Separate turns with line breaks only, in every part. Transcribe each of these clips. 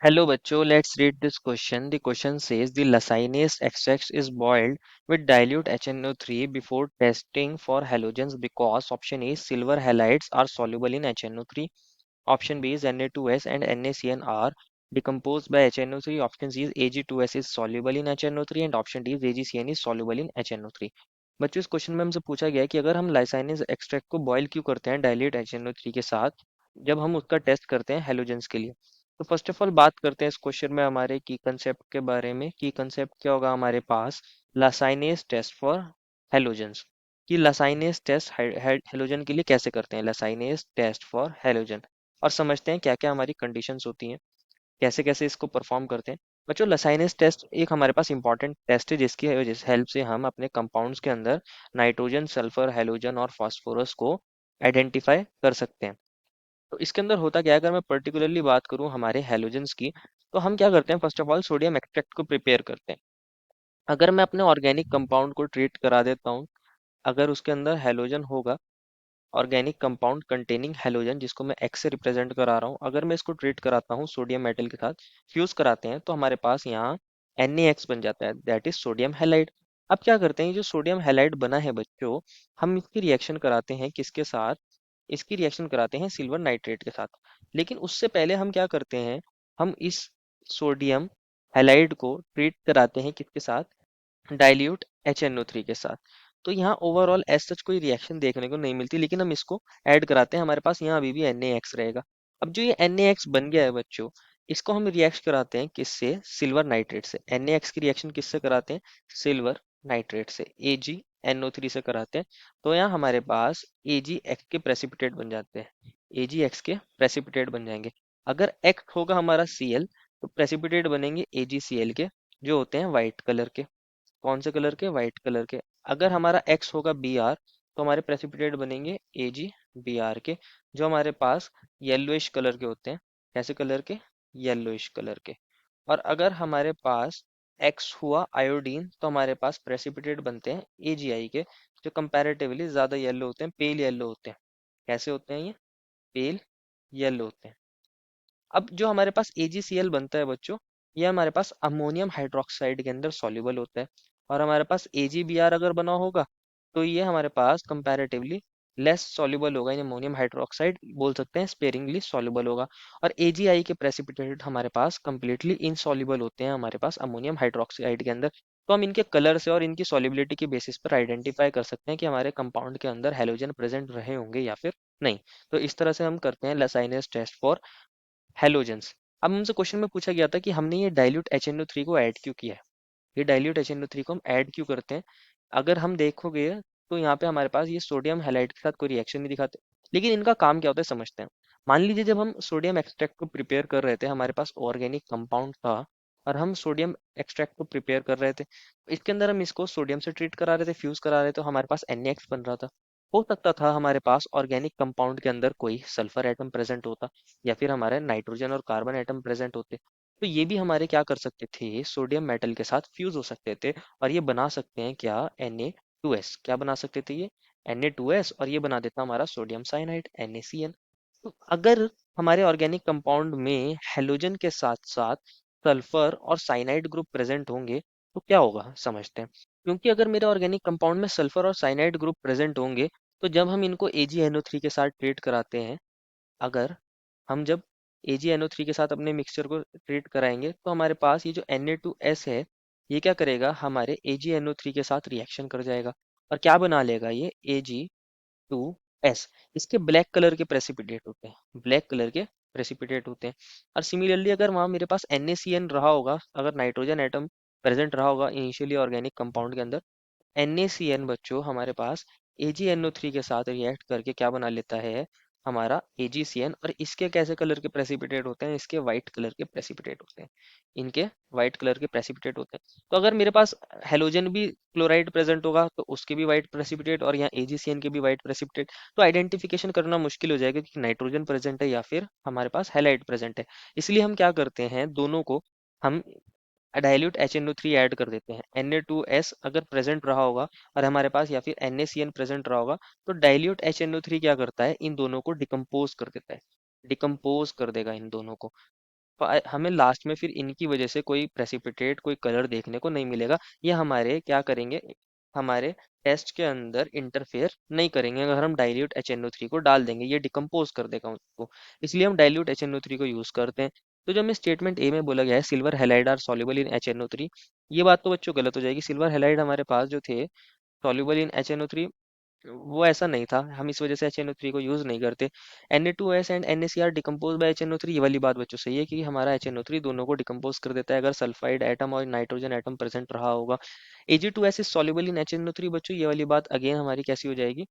Hello बच्चों, let's read this question. The question says the Lacinius extract is boiled with dilute HNO3 before testing for halogens because option A silver halides are soluble in HNO3, option B is Na2S and NaCN are decomposed by HNO3, option C is Ag2S is soluble in HNO3 and option D is AgCN is soluble in HNO3. बच्चों इस question में हमसे पूछा गया है कि अगर हम लाइसाइनिस एक्सट्रैक्ट को बॉयल क्यों करते हैं डाइल्यूट HNO3 के साथ जब हम उसका टेस्ट करते हैं हेलोजेंस के लिए। तो फर्स्ट ऑफ ऑल बात करते हैं इस क्वेश्चन में हमारे की कंसेप्ट के बारे में। की कंसेप्ट क्या होगा हमारे पास, लासाइनेस टेस्ट फॉर हेलोजेंस। कि लासाइनेस टेस्ट हेलोजन के लिए कैसे करते हैं, लासाइनेस टेस्ट फॉर हेलोजन। और समझते हैं क्या क्या हमारी कंडीशंस होती हैं, कैसे कैसे इसको परफॉर्म करते हैं। बच्चों लासाइनेस टेस्ट एक हमारे पास इंपॉर्टेंट टेस्ट है जिसकी हेल्प से हम अपने कंपाउंड्स के अंदर नाइट्रोजन, सल्फर, हेलोजन और फास्फोरस को आइडेंटिफाई कर सकते हैं। तो इसके अंदर होता क्या है, अगर मैं पर्टिकुलरली बात करूं हमारे हेलोजेंस की, तो हम क्या करते हैं, first of all sodium extract को प्रिपेयर करते हैं। अगर मैं अपने ऑर्गेनिक कंपाउंड को ट्रीट करा देता हूँ, अगर उसके अंदर हेलोजन होगा, ऑर्गेनिक कंपाउंड कंटेनिंग हेलोजन जिसको मैं एक्स से रिप्रेजेंट करा रहा हूँ, अगर मैं इसको ट्रीट कराता हूँ सोडियम मेटल के साथ, फ्यूज कराते हैं, तो हमारे पास यहाँ NaX बन जाता है, दैट इज सोडियम हेलाइड। अब क्या करते हैं, ये जो सोडियम हेलाइड बना है बच्चों, हम इसकी रिएक्शन कराते हैं किसके साथ, इसकी रिएक्शन कराते हैं सिल्वर नाइट्रेट के साथ। लेकिन उससे पहले हम क्या करते हैं, हम इस सोडियम हेलाइड को ट्रीट कराते हैं किसके साथ, डाइल्यूट HNO3 के साथ। तो यहाँ ओवरऑल एज सच कोई रिएक्शन देखने को नहीं मिलती, लेकिन हम इसको ऐड कराते हैं, हमारे पास यहाँ अभी भी NaX रहेगा। अब जो ये NaX बन गया है बच्चों, इसको हम रिएक्ट कराते हैं किससे, सिल्वर नाइट्रेट से। NaX की रिएक्शन किससे कराते हैं, सिल्वर नाइट्रेट से, AgNO3 से कराते हैं। तो यहाँ हमारे पास AgX के प्रेसिपिटेट बन जाते हैं, AgX के प्रेसिपिटेट बन जाएंगे। अगर X होगा हमारा Cl, तो प्रेसिपिटेट बनेंगे AgCl के, जो होते हैं व्हाइट कलर के। कौन से कलर के, व्हाइट कलर के। अगर हमारा एक्स होगा Br, तो हमारे प्रेसिपिटेट बनेंगे AgBr के, जो हमारे पास येलोइश कलर के होते हैं। कैसे कलर के, येलोइश कलर के। और अगर हमारे पास एक्स हुआ आयोडीन, तो हमारे पास प्रेसिपिटेट बनते हैं AgI के, जो कंपैरेटिवली ज्यादा येलो होते हैं, पेल येलो होते हैं। कैसे होते हैं ये, पेल येलो होते हैं। अब जो हमारे पास AgCl बनता है बच्चों, ये हमारे पास अमोनियम हाइड्रोक्साइड के अंदर सॉल्युबल होता है। और हमारे पास AgBr अगर बना होगा, तो ये हमारे पास कंपैरेटिवली लेस सॉल्युबल होगा इन अमोनियम हाइड्रोक्साइड, बोल सकते हैं स्पेरिंगली सॉल्युबल होगा। और AgI के प्रेसिपिटेट हमारे पास कंप्लीटली इनसॉल्युबल होते हैं हमारे पास अमोनियम हाइड्रोक्साइड के अंदर। तो हम इनके कलर से और इनकी सॉल्युबिलिटी के बेसिस पर आइडेंटिफाई कर सकते हैं कि हमारे कंपाउंड के अंदर हेलोजन प्रेजेंट रहे होंगे या फिर नहीं। तो इस तरह से हम करते हैं लसाइनस टेस्ट फॉर हेलोजेंस। अब हमसे क्वेश्चन में पूछा गया था कि हमने ये डाइल्यूट HNO3 को ऐड क्यों किया है, ये डाइल्यूट HNO3 को हम ऐड क्यों करते हैं। अगर हम देखोगे तो यहाँ पे हमारे पास ये सोडियम हैलाइड के साथ कोई रिएक्शन नहीं दिखाते, लेकिन इनका काम क्या होता है समझते हैं। मान लीजिए जब हम सोडियम एक्सट्रैक्ट को प्रिपेयर कर रहे थे, हमारे पास ऑर्गेनिक कंपाउंड था और हम सोडियम एक्सट्रैक्ट को प्रिपेयर कर रहे थे, इसके अंदर हम इसको सोडियम से ट्रीट करा रहे थे, फ्यूज करा रहे थे, तो हमारे पास NaX बन रहा था। हो सकता था हमारे पास ऑर्गेनिक कंपाउंड के अंदर कोई सल्फर एटम प्रेजेंट होता, या फिर हमारे नाइट्रोजन और कार्बन एटम प्रेजेंट होते, तो ये भी हमारे क्या कर सकते थे, सोडियम मेटल के साथ फ्यूज हो सकते थे। और ये बना सकते हैं क्या, Na2S। क्या बना सकते थे ये, Na2S, और ये बना देता हमारा सोडियम साइनाइड NaCN। तो अगर हमारे ऑर्गेनिक कंपाउंड में हेलोजन के साथ साथ सल्फर और साइनाइड ग्रुप प्रेजेंट होंगे, तो क्या होगा समझते हैं। क्योंकि अगर मेरे ऑर्गेनिक कंपाउंड में सल्फर और साइनाइड ग्रुप प्रेजेंट होंगे, तो जब हम इनको AgNO3 के साथ ट्रीट कराते हैं, अगर हम जब AgNO3 के साथ अपने मिक्सचर को ट्रीट कराएंगे, तो हमारे पास ये जो Na2S है, ये क्या करेगा, हमारे AgNO3 के साथ रिएक्शन कर जाएगा और क्या बना लेगा ये Ag2S। इसके ब्लैक कलर के प्रेसिपिटेट होते हैं, ब्लैक कलर के प्रेसिपिटेट होते हैं। और सिमिलरली अगर वहाँ मेरे पास NaCN रहा होगा, अगर नाइट्रोजन एटम प्रेजेंट रहा होगा इनिशियली ऑर्गेनिक कंपाउंड के अंदर, NaCN बच्चों हमारे पास AgNO3 के साथ रिएक्ट करके क्या बना लेता है, हमारा AgCN। और इसके कैसे कलर के प्रेसिपिटेट होते हैं, इसके वाइट कलर के प्रेसिपिटेट होते हैं, इनके वाइट कलर के प्रेसिपिटेट होते हैं। तो अगर मेरे पास हेलोजन भी क्लोराइड प्रेजेंट होगा, तो उसके भी वाइट प्रेसिपिटेट और यहाँ AgCN के भी वाइट प्रेसिपिटेट, तो आइडेंटिफिकेशन करना मुश्किल हो जाएगा कि नाइट्रोजन प्रेजेंट है या फिर हमारे पास हैलाइड प्रेजेंट है। इसलिए हम क्या करते हैं, दोनों को हम डाइल्यूट HNO3 ऐड कर देते हैं। Na2S अगर प्रेजेंट रहा होगा और हमारे पास, या फिर NaCN प्रेजेंट रहा होगा, तो डाइल्यूट HNO3 क्या करता है, इन दोनों को डिकम्पोज कर देता है, डिकम्पोज कर देगा इन दोनों को। हमें लास्ट में फिर इनकी वजह से कोई प्रेसिपिटेट कोई कलर देखने को नहीं मिलेगा। ये हमारे क्या करेंगे, हमारे टेस्ट के अंदर इंटरफेयर नहीं करेंगे अगर हम डाइल्यूट HNO3 को डाल देंगे, ये डिकम्पोज कर देगा उसको। इसलिए हम डाइल्यूट HNO3 को यूज करते हैं। तो जो हमें स्टेटमेंट ए में बोला गया है silver halide are soluble in HNO3, ये बात तो बच्चों गलत हो जाएगी। सिल्वर हैलाइड हमारे पास जो थे सॉल्युबल इन HNO3, वो ऐसा नहीं था, हम इस वजह से HNO3 को यूज नहीं करते। Na2S and NaCr decompose by HNO3, ये वाली बात बच्चों सही है कि हमारा HNO3 दोनों को डिकम्पोज कर देता है अगर सल्फाइड एटम और नाइट्रोजन एटम प्रेजेंट रहा होगा। Ag2S is soluble in HNO3 बच्चों, ये वाली बात अगेन हमारी कैसी हो जाएगी,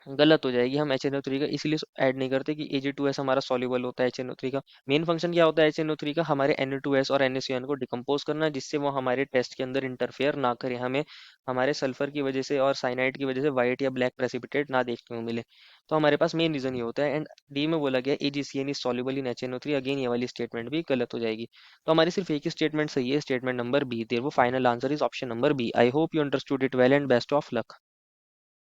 गलत हो जाएगी। हम HNO3 का इसलिए ऐड नहीं करते कि Ag2S हमारा सॉल्युबल होता है HNO3 का। मेन फंक्शन क्या होता है HNO3 का, हमारे Na2S और NaCN को डिकम्पोज करना, जिससे वो हमारे टेस्ट के अंदर इंटरफेयर ना करे, हमें हमारे सल्फर की वजह से और साइनाइड की वजह से वाइट या ब्लैक प्रेसिपिटेट ना देखने को मिले। तो हमारे पास मेन रीजन ये होता है। एंड डी में बोला गया AgCN is soluble in HNO3, again ये वाली स्टेटमेंट भी गलत हो जाएगी। तो हमारी सिर्फ एक ही स्टेटमेंट सही है, स्टेटमेंट नंबर बी। देयर वो final answer is option number B. I hope you understood it well and best of luck.